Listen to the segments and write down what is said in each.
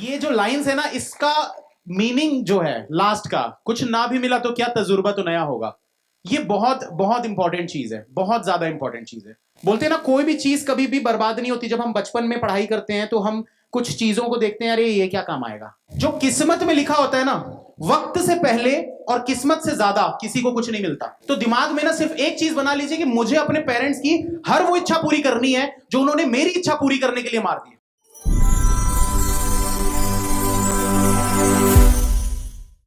ये जो लाइंस है ना, इसका मीनिंग जो है लास्ट का, कुछ ना भी मिला तो क्या तजुर्बा तो नया होगा, ये बहुत बहुत इंपॉर्टेंट चीज है, बहुत ज्यादा इंपॉर्टेंट चीज है। बोलते हैं ना, कोई भी चीज कभी भी बर्बाद नहीं होती। जब हम बचपन में पढ़ाई करते हैं तो हम कुछ चीजों को देखते हैं, अरे ये क्या काम आएगा। जो किस्मत में लिखा होता है ना, वक्त से पहले और किस्मत से ज्यादा किसी को कुछ नहीं मिलता। तो दिमाग में ना सिर्फ एक चीज बना लीजिए कि मुझे अपने पेरेंट्स की हर वो इच्छा पूरी करनी है जो उन्होंने मेरी इच्छा पूरी करने के लिए मार दी।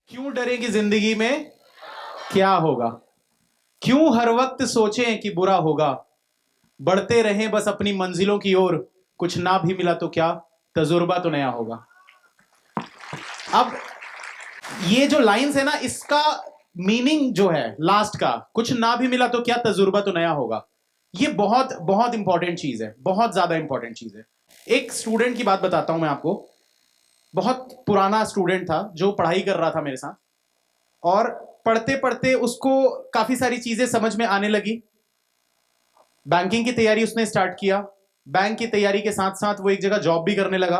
क्यों डरेंगे जिंदगी में क्या होगा, क्यों हर वक्त सोचें कि बुरा होगा, बढ़ते रहें बस अपनी मंजिलों की ओर, कुछ ना भी मिला तो क्या तजुर्बा तो नया होगा। अब ये जो लाइंस है ना, इसका मीनिंग जो है लास्ट का, कुछ ना भी मिला तो क्या तजुर्बा तो नया होगा, ये बहुत बहुत इंपॉर्टेंट चीज है, बहुत ज्यादा इंपॉर्टेंट चीज है। एक स्टूडेंट की बात बताता हूं मैं आपको। बहुत पुराना स्टूडेंट था जो पढ़ाई कर रहा था मेरे साथ, और पढ़ते पढ़ते उसको काफी सारी चीजें समझ में आने लगी। बैंकिंग की तैयारी उसने स्टार्ट किया। बैंक की तैयारी के साथ साथ वो एक जगह जॉब भी करने लगा,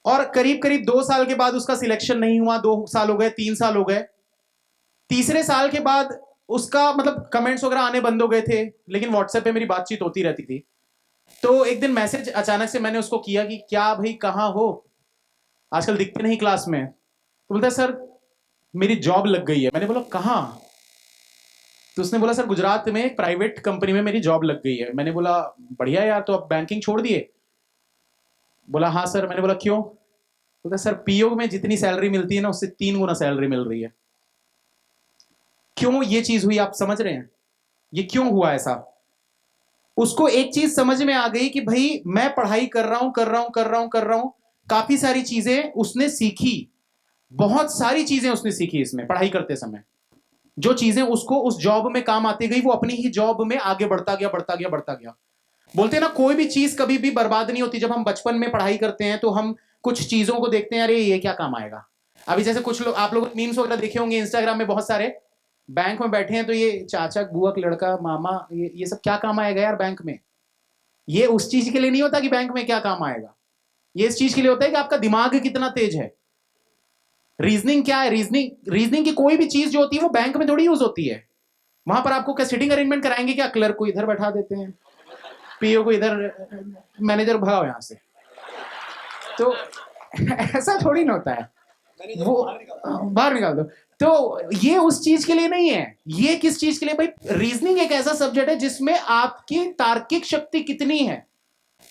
और करीब करीब 2 साल के बाद उसका सिलेक्शन नहीं हुआ। 2 साल हो गए, 3 साल हो गए। तीसरे साल के बाद उसका मतलब कमेंट्स वगैरह आने बंद हो गए थे, लेकिन व्हाट्सएप पे मेरी बातचीत होती रहती थी। तो एक दिन मैसेज अचानक से मैंने उसको किया कि क्या भाई कहाँ हो, आजकल दिखते नहीं क्लास में। तो बोलता है सर मेरी जॉब लग गई है। मैंने बोला कहाँ? तो उसने बोला सर गुजरात में एक प्राइवेट कंपनी में मेरी जॉब लग गई है। मैंने बोला बढ़िया यार, तो अब बैंकिंग छोड़ दिए? बोला हाँ सर। मैंने बोला क्यों? बोला सर पीओ में जितनी सैलरी मिलती है ना, उससे 3 गुना सैलरी मिल रही है। क्यों ये चीज हुई, आप समझ रहे हैं ये क्यों हुआ ऐसा? उसको एक चीज समझ में आ गई कि भाई मैं पढ़ाई कर रहा हूं, काफी सारी चीजें उसने सीखी, बहुत सारी चीजें उसने सीखी इसमें पढ़ाई करते समय। जो चीजें उसको उस जॉब में काम आती गई, वो अपनी ही जॉब में आगे बढ़ता गया। बोलते हैं ना, कोई भी चीज कभी भी बर्बाद नहीं होती। जब हम बचपन में पढ़ाई करते हैं तो हम कुछ चीजों को देखते हैं, अरे ये क्या काम आएगा। अभी जैसे कुछ लोग, आप लोग मीम्स वगैरह देखे होंगे इंस्टाग्राम में, बहुत सारे बैंक में बैठे हैं तो ये चाचा बुआ का लड़का मामा, ये सब क्या काम आएगा यार बैंक में। ये उस चीज के लिए नहीं होता कि बैंक में क्या काम आएगा, ये इस चीज के लिए होता है कि आपका दिमाग कितना तेज है। रीजनिंग क्या है? रीजनिंग की कोई भी चीज जो होती है वो बैंक में थोड़ी यूज होती है। वहां पर आपको क्या सिटिंग अरेंजमेंट कराएंगे क्या? क्लर्क को इधर बैठा देते हैं, पीओ को इधर, मैनेजर भगाओ यहां से। तो ऐसा थोड़ी ना होता है, वो बाहर निकाल दो। तो ये उस चीज के लिए नहीं है। ये किस चीज के लिए भाई? रीजनिंग एक ऐसा सब्जेक्ट है जिसमें आपकी तार्किक शक्ति कितनी है,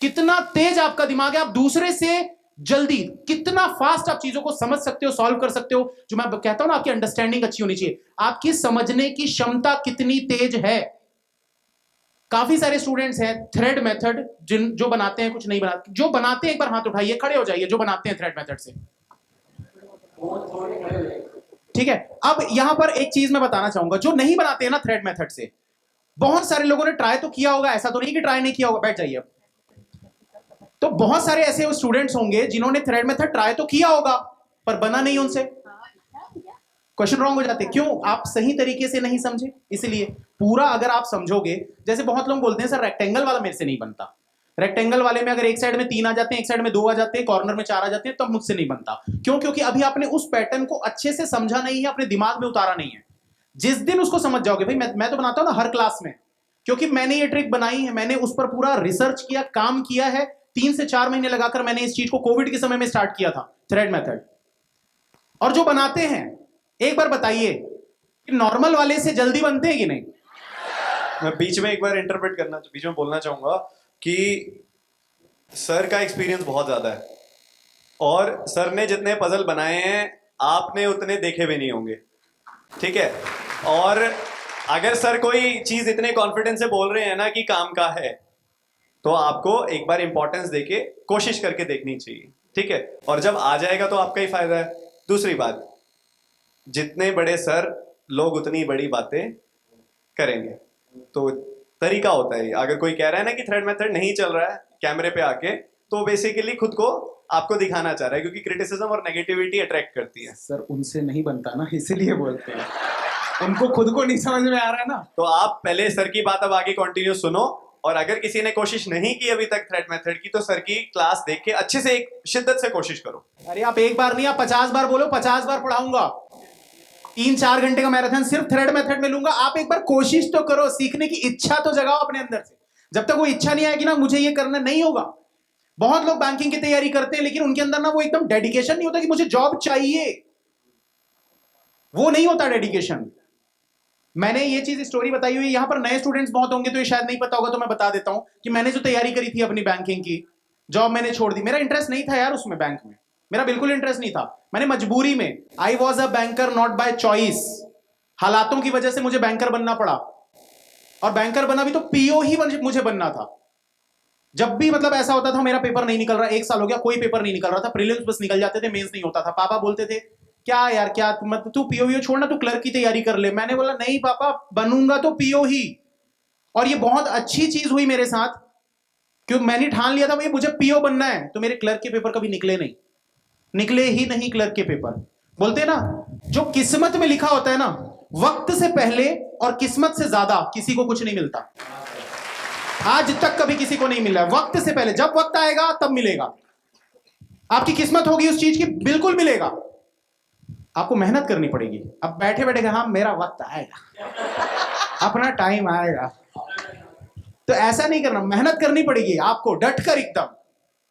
कितना तेज आपका दिमाग है, आप दूसरे से जल्दी कितना फास्ट आप चीजों को समझ सकते हो, सॉल्व कर सकते हो। जो मैं कहता हूं ना, आपकी अंडरस्टैंडिंग अच्छी होनी चाहिए, आपकी समझने की क्षमता कितनी तेज है। काफी सारे स्टूडेंट्स हैं थ्रेड मेथड जो बनाते हैं, कुछ नहीं बनाते। जो बनाते हैं एक बार हाथ उठाइए, खड़े हो जाइए जो बनाते हैं थ्रेड मेथड से। ठीक है, अब यहां पर एक चीज मैं बताना चाहूंगा, जो नहीं बनाते हैं ना थ्रेड मेथड से, बहुत सारे लोगों ने ट्राई तो किया होगा, ऐसा तो नहीं कि ट्राई नहीं किया होगा। बैठ जाइए। अब तो बहुत सारे ऐसे स्टूडेंट्स होंगे जिन्होंने थ्रेड मेथड ट्राई तो किया होगा पर बना नहीं उनसे। क्वेश्चन रॉन्ग हो जाते क्यों? आप सही तरीके से नहीं समझे। इसलिए पूरा अगर आप समझोगे, जैसे बहुत लोग बोलते हैं सर रेक्टेंगल वाला मेरे से नहीं बनता। रेक्टेंगल वाले में अगर एक साइड में 3 आ जाते हैं, एक साइड में 2 आ जाते हैं, कॉर्नर में 4 आ जाते हैं, तब मुझसे नहीं बनता। क्यों? क्योंकि अभी आपने उस पैटर्न को अच्छे से समझा नहीं है, अपने दिमाग में उतारा नहीं है। जिस दिन उसको समझ जाओगे, भाई मैं तो बनाता हूं ना हर क्लास में, क्योंकि मैंने ये ट्रिक बनाई है, मैंने उस पर पूरा रिसर्च किया, काम किया है। 3 से 4 महीने लगाकर मैंने इस चीज को कोविड के समय में स्टार्ट किया था, थ्रेड मेथड। और जो बनाते हैं, एक बार बताइए कि नॉर्मल वाले से जल्दी बनते हैं कि नहीं? मैं बीच में एक बार इंटरप्रेट करना, बीच में बोलना चाहूंगा कि सर का एक्सपीरियंस बहुत ज्यादा है, और सर ने जितने पजल बनाए हैं आपने उतने देखे भी नहीं होंगे। ठीक है, और अगर सर कोई चीज इतने कॉन्फिडेंस से बोल रहे हैं ना कि काम का है, तो आपको एक बार इंपॉर्टेंस देके कोशिश करके देखनी चाहिए। ठीक है, और जब आ जाएगा तो आपका ही फायदा है। दूसरी बात, जितने बड़े सर लोग उतनी बड़ी बातें करेंगे। तो तरीका होता है, अगर कोई कह रहा है ना कि थ्रेड मेथड नहीं चल रहा है कैमरे पे आके, तो बेसिकली खुद को आपको दिखाना चाह रहा है, क्योंकि क्रिटिसिज्म और नेगेटिविटी अट्रैक्ट करती है। सर उनसे नहीं बनता ना, इसीलिए बोलते हैं, उनको खुद को नहीं समझ में आ रहा है ना। तो आप पहले सर की बात अब आगे कंटिन्यू सुनो, और अगर किसी ने कोशिश नहीं की अभी तक थ्रेड मेथड की, तो सर की क्लास देख के अच्छे से एक शिद्दत से कोशिश करो। अरे आप एक बार नहीं, आप 50 बार बोलो, 50 बार पढ़ाऊंगा। 3-4 घंटे का मैराथन सिर्फ थ्रेड मेथड में लूंगा। आप एक बार कोशिश तो करो, सीखने की इच्छा तो जगाओ अपने अंदर से। जब तक वो इच्छा नहीं आएगी ना, मुझे ये करना नहीं होगा। बहुत लोग बैंकिंग की तैयारी करते हैं, लेकिन उनके अंदर ना वो एकदम डेडिकेशन नहीं होता कि मुझे जॉब चाहिए। वो नहीं होता डेडिकेशन। मैंने ये चीज स्टोरी बताई हुई, यहां पर नए स्टूडेंट्स बहुत होंगे तो ये शायद नहीं पता होगा, तो मैं बता देता हूं कि मैंने जो तैयारी करी थी अपनी बैंकिंग की, जॉब मैंने छोड़ दी। मेरा इंटरेस्ट नहीं था यार उसमें, बैंक में मेरा बिल्कुल इंटरेस्ट नहीं था। मैंने मजबूरी में, I was a banker not by choice, हालातों की वजह से मुझे बैंकर बनना पड़ा। और बैंकर बना भी तो पीओ ही मुझे बनना था। जब भी मतलब ऐसा होता था मेरा पेपर नहीं निकल रहा, 1 साल हो गया कोई पेपर नहीं निकल रहा था, प्रीलिम्स बस निकल जाते थे, मेंस नहीं होता था। पापा बोलते थे क्या यार, क्या तू पीओ छोड़ना, तू क्लर्क की तैयारी कर ले। मैंने बोला नहीं पापा, बनूंगा तो पीओ ही। और ये बहुत अच्छी चीज हुई मेरे साथ, क्योंकि मैंने ठान लिया था भाई मुझे पीओ बनना है। तो मेरे क्लर्क के पेपर कभी निकले नहीं, निकले ही नहीं क्लर्क के पेपर। बोलते हैं ना, जो किस्मत में लिखा होता है ना, वक्त से पहले और किस्मत से ज्यादा किसी को कुछ नहीं मिलता। आज तक कभी किसी को नहीं मिला। वक्त से पहले, जब वक्त आएगा तब मिलेगा। आपकी किस्मत होगी उस चीज की, बिल्कुल मिलेगा। आपको मेहनत करनी पड़ेगी। अब बैठे बैठे हाँ मेरा वक्त आएगा, अपना टाइम आएगा, तो ऐसा नहीं करना। मेहनत करनी पड़ेगी आपको, डटकर एकदम।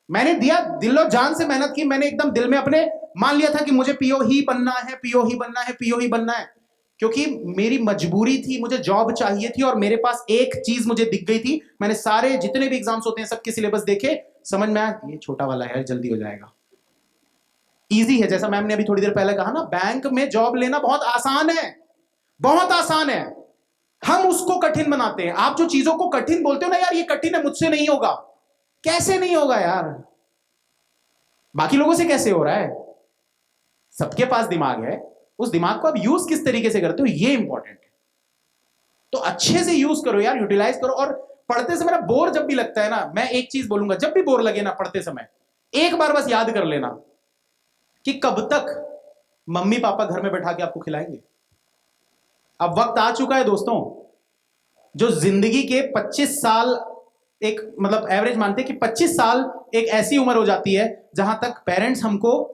मैंने दिया दिलो जान से मेहनत की। मैंने एकदम दिल में अपने मान लिया था कि मुझे पीओ ही बनना है, पीओ ही बनना है, पीओ ही बनना है। क्योंकि मेरी मजबूरी थी, मुझे जॉब चाहिए थी, और मेरे पास एक चीज मुझे दिख गई थी। मैंने सारे जितने भी एग्जाम्स होते हैं सबके सिलेबस देखे, समझ में आया ये छोटा वाला है, जल्दी हो जाएगा, इजी है। जैसा मैम ने अभी थोड़ी देर पहले कहा ना, बैंक में जॉब लेना बहुत आसान है, बहुत आसान है। हम उसको कठिन बनाते हैं। आप जो चीजों को कठिन बोलते हो ना, यार ये कठिन है, मुझसे नहीं होगा। कैसे नहीं होगा यार, बाकी लोगों से कैसे हो रहा है? सबके पास दिमाग है, उस दिमाग को आप यूज किस तरीके से करते हो, ये इंपॉर्टेंट है। तो अच्छे से यूज करो यार, यूटिलाइज करो। और पढ़ते समय ना बोर जब भी लगता है ना, मैं एक चीज बोलूंगा, जब भी बोर लगे ना पढ़ते समय, एक बार बस याद कर लेना कि कब तक मम्मी पापा घर में बैठा के आपको खिलाएंगे। अब वक्त आ चुका है दोस्तों, जो जिंदगी के 25 साल, एक मतलब एवरेज मानते हैं कि 25 साल एक ऐसी उम्र हो जाती है जहां तक पेरेंट्स हमको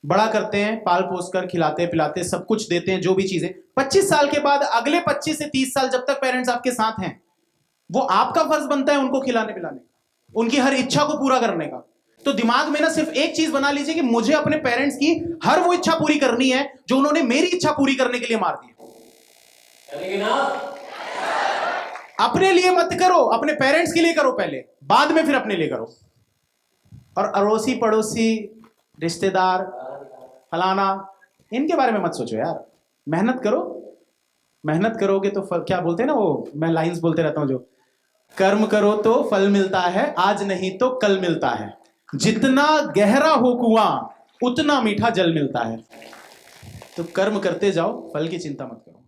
बड़ा करते हैं, पाल पोस कर, खिलाते पिलाते, सब कुछ देते हैं, जो भी चीजें। 25 साल के बाद अगले 25 से 30 साल जब तक पेरेंट्स आपके साथ हैं, वो आपका फर्ज बनता है उनको खिलाने पिलाने का, उनकी हर इच्छा को पूरा करने का। तो दिमाग में ना सिर्फ एक चीज बना लीजिए कि मुझे अपने पेरेंट्स की हर वो इच्छा पूरी करनी है जो उन्होंने मेरी इच्छा पूरी करने के लिए मार दी। अपने लिए मत करो, अपने पेरेंट्स के लिए करो पहले, बाद में फिर अपने लिए करो। और अड़ोसी पड़ोसी रिश्तेदार फलाना, इनके बारे में मत सोचो यार। मेहनत करो, मेहनत करोगे तो फल, क्या बोलते हैं ना वो, मैं लाइंस बोलते रहता हूं जो, कर्म करो तो फल मिलता है, आज नहीं तो कल मिलता है। जितना गहरा हो कुआं उतना मीठा जल मिलता है। तो कर्म करते जाओ, फल की चिंता मत करो।